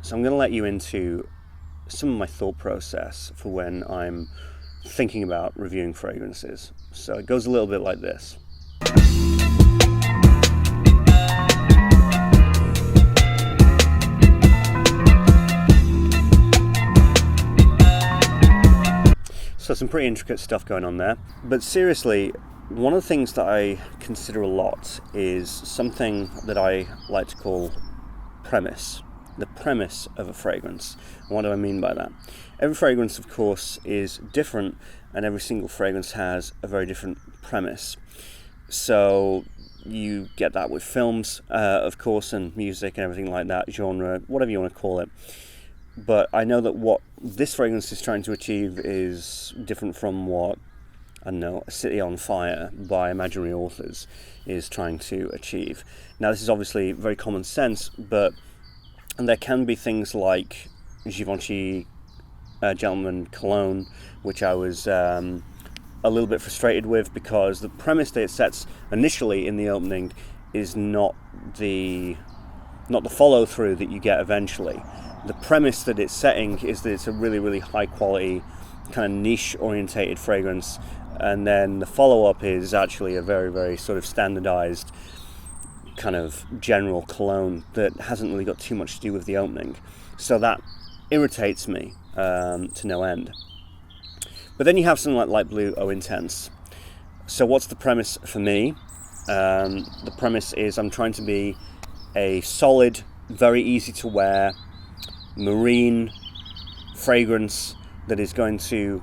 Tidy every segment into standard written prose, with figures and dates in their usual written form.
So I'm going to let you into some of my thought process for when I'm thinking about reviewing fragrances. So it goes a little bit like this. So some pretty intricate stuff going on there. But seriously, one of the things that I consider a lot is something that I like to call premise. The premise of a fragrance. And what do I mean by that? Every fragrance, of course, is different, and every single fragrance has a very different premise. So you get that with films, of course, and music and everything like that, genre, whatever you want to call it. But I know that what this fragrance is trying to achieve is different from what, I don't know, A City on Fire by Imaginary Authors is trying to achieve. Now, this is obviously very common sense, but there can be things like Givenchy Gentleman Cologne, which I was a little bit frustrated with because the premise that it sets initially in the opening is not the follow-through that you get eventually. The premise that it's setting is that it's a really, really high-quality, kind of niche-orientated fragrance, and then the follow-up is actually a very, very sort of standardized kind of general cologne that hasn't really got too much to do with the opening. So that irritates me to no end. But then you have something like Light Blue Eau Intense. So what's the premise for me? The premise is I'm trying to be a solid, very easy to wear, marine fragrance that is going to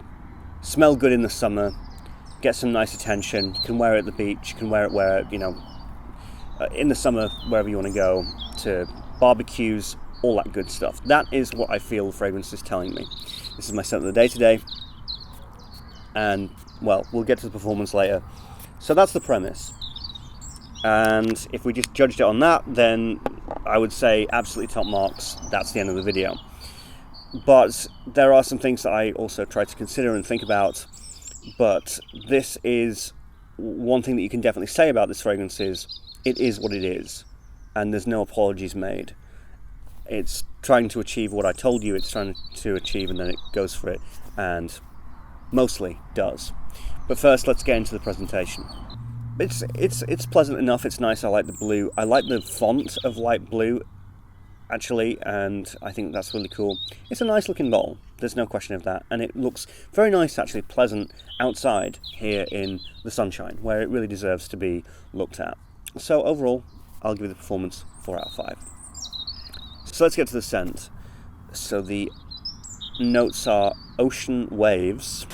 smell good in the summer, get some nice attention. You can wear it at the beach, you can wear it in the summer, wherever you want to go, to barbecues, all that good stuff. That is what I feel the fragrance is telling me. This is my scent of the day today, and well, we'll get to the performance later. So that's the premise, and if we just judged it on that, then I would say absolutely top marks. That's the end of the video. But there are some things that I also try to consider and think about, but this is one thing that you can definitely say about this fragrance is it is what it is, and there's no apologies made. It's trying to achieve what I told you it's trying to achieve, and then it goes for it, and mostly does. But first, let's get into the presentation. It's pleasant enough. It's nice. I like the blue. I like the font of light blue, actually, and I think that's really cool. It's a nice looking bottle. There's no question of that, and it looks very nice, actually, pleasant outside here in the sunshine, where it really deserves to be looked at. So overall, I'll give you the performance 4 out of 5. So let's get to the scent. So the notes are ocean waves.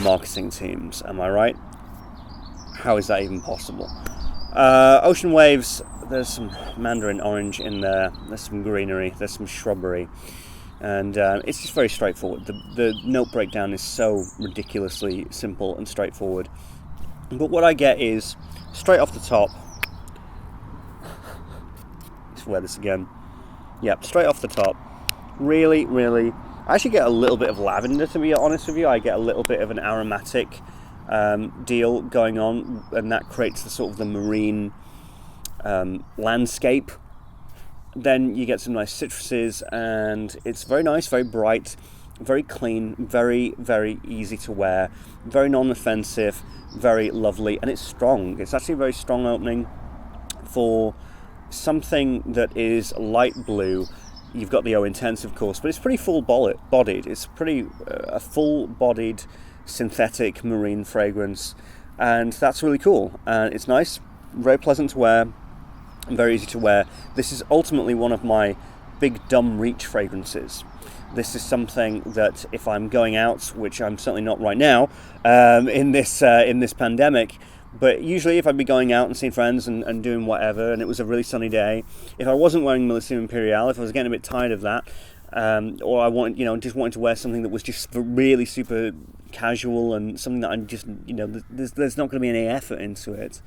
Marketing teams, am I right? How is that even possible? Ocean waves, there's some mandarin orange in there, there's some greenery, there's some shrubbery, and it's just very straightforward. The note breakdown is so ridiculously simple and straightforward. But what I get is, straight off the top, let's wear this again. Yep, straight off the top, really, really, I actually get a little bit of lavender, to be honest with you. I get a little bit of an aromatic deal going on, and that creates the sort of the marine landscape. Then you get some nice citruses, and it's very nice, very bright, very clean, very, very easy to wear, very non-offensive, very lovely, and it's strong. It's actually a very strong opening for something that is light blue. You've got the Eau Intense, of course, but it's pretty full-bodied. It's pretty a full-bodied synthetic marine fragrance, and that's really cool. And it's nice, very pleasant to wear, and very easy to wear. This is ultimately one of my big dumb reach fragrances. This is something that if I'm going out, which I'm certainly not right now, in this pandemic, but usually if I'd be going out and seeing friends and doing whatever, and it was a really sunny day, if I wasn't wearing Millésime Impérial, if I was getting a bit tired of that, or I just wanted to wear something that was just really super casual and something that I'm just, there's not going to be any effort into it,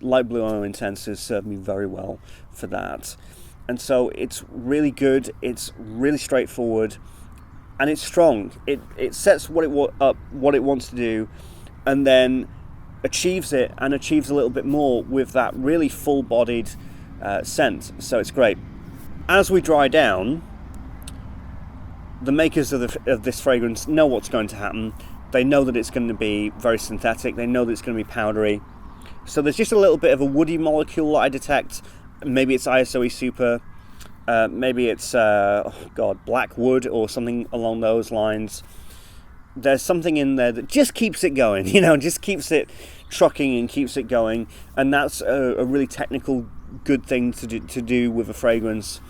Light Blue Eau Intense has served me very well for that. And so it's really good, it's really straightforward, and it's strong. It sets what it wants to do, and then achieves it, and achieves a little bit more with that really full-bodied scent, so it's great. As we dry down, the makers of this fragrance know what's going to happen. They know that it's going to be very synthetic. They know that it's going to be powdery. So there's just a little bit of a woody molecule that I detect. Maybe it's ISOE Super. Maybe it's black wood or something along those lines. There's something in there that just keeps it going, just keeps it trucking and keeps it going. And that's a really technical, good thing to do with a fragrance,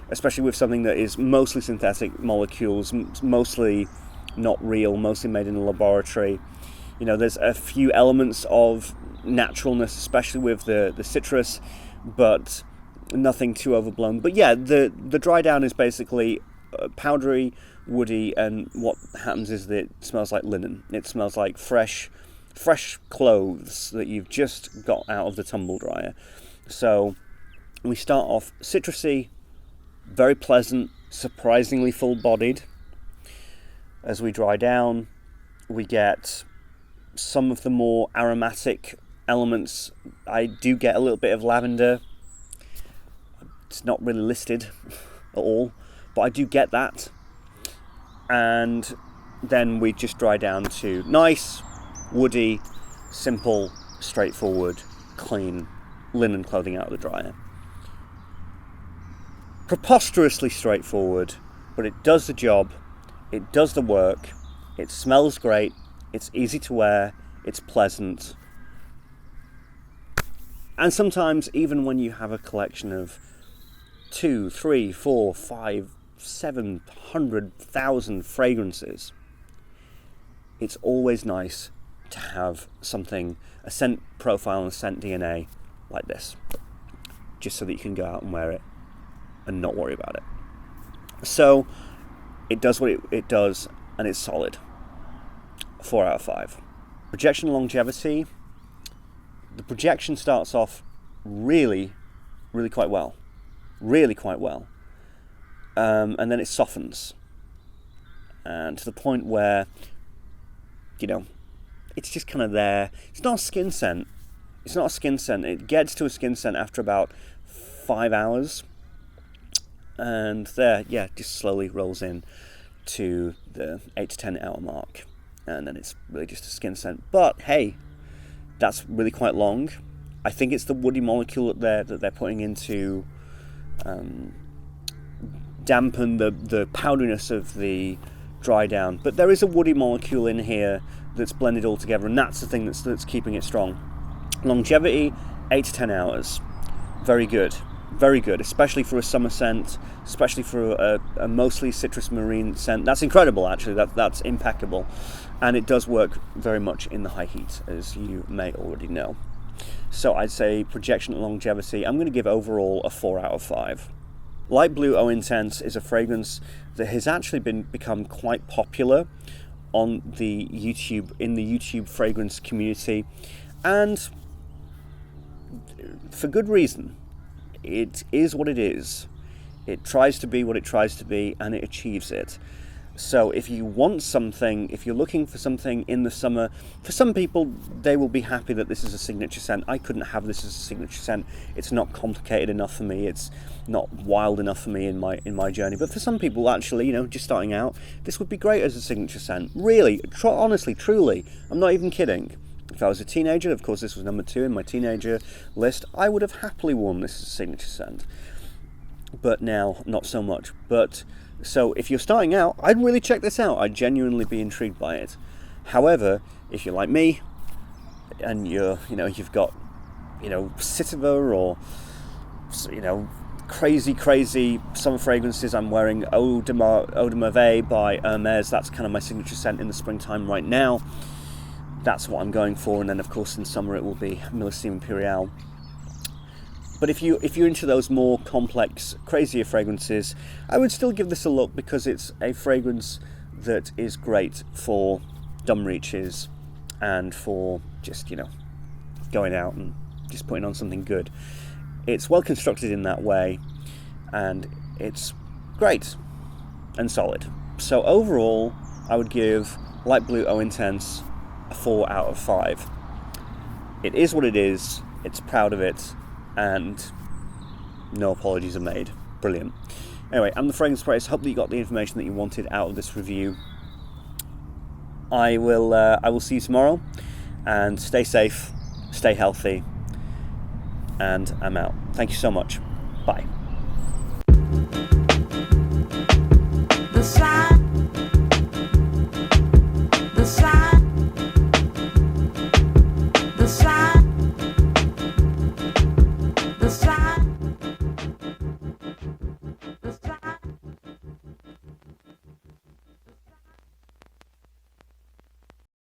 especially with something that is mostly synthetic molecules, mostly not real, mostly made in a laboratory. There's a few elements of naturalness, especially with the citrus, but nothing too overblown. But yeah, the dry down is basically powdery, woody, and what happens is that it smells like linen. It smells like fresh clothes that you've just got out of the tumble dryer. So we start off citrusy, very pleasant, surprisingly full-bodied. As we dry down, we get some of the more aromatic elements. I do get a little bit of lavender. It's not really listed at all, but I do get that. And then we just dry down to nice, woody, simple, straightforward, clean linen clothing out of the dryer. Preposterously straightforward, but it does the job, it does the work, it smells great, it's easy to wear, it's pleasant. And sometimes, even when you have a collection of 2, 3, 4, 5, 700,000 fragrances, it's always nice to have something, a scent profile and a scent DNA like this, just so that you can go out and wear it and not worry about it. So it does what it does, and it's solid. 4 out of 5. Projection longevity. The projection starts off really quite well. Really quite well. And then it softens. And to the point where, it's just kind of there. It's not a skin scent. It gets to a skin scent after about 5 hours. And there, just slowly rolls in to the 8 to 10 hour mark. And then it's really just a skin scent. But hey, that's really quite long. I think it's the woody molecule that they're putting in to dampen the powderiness of the dry down. But there is a woody molecule in here that's blended all together, and that's the thing that's keeping it strong. Longevity, 8 to 10 hours. Very good, especially for a summer scent, especially for a mostly citrus marine scent. That's incredible, actually. That's impeccable. And it does work very much in the high heat, as you may already know. So I'd say projection and longevity, I'm going to give overall a 4 out of 5. Light Blue Eau Intense is a fragrance that has actually become quite popular in the YouTube fragrance community, and for good reason. It is what it is. It tries to be what it tries to be, and it achieves it. So if you want something, if you're looking for something in the summer, for some people, they will be happy that this is a signature scent. I couldn't have this as a signature scent. It's not complicated enough for me. It's not wild enough for me in my journey. But for some people, actually, just starting out, this would be great as a signature scent. Really, honestly, truly, I'm not even kidding. If I was a teenager, of course this was number 2 in my teenager list, I would have happily worn this as a signature scent. But now, not so much. So if you're starting out, I'd really check this out. I'd genuinely be intrigued by it. However, if you're like me, and you've got, Citiver or, crazy summer fragrances. I'm wearing Eau de Merveille by Hermes. That's kind of my signature scent in the springtime right now. That's what I'm going for. And then, of course, in summer it will be Millésime Impérial. But if you're into those more complex, crazier fragrances, I would still give this a look, because it's a fragrance that is great for dumb reaches and for just, going out and just putting on something good. It's well constructed in that way, and it's great and solid. So overall, I would give Light Blue Eau Intense a 4 out of 5. It is what it is. It's proud of it. And no apologies are made. Brilliant. Anyway, I'm the Fragrance Price. Hope that you got the information that you wanted out of this review. I will see you tomorrow, and stay safe, stay healthy, and I'm out. Thank you so much. Bye.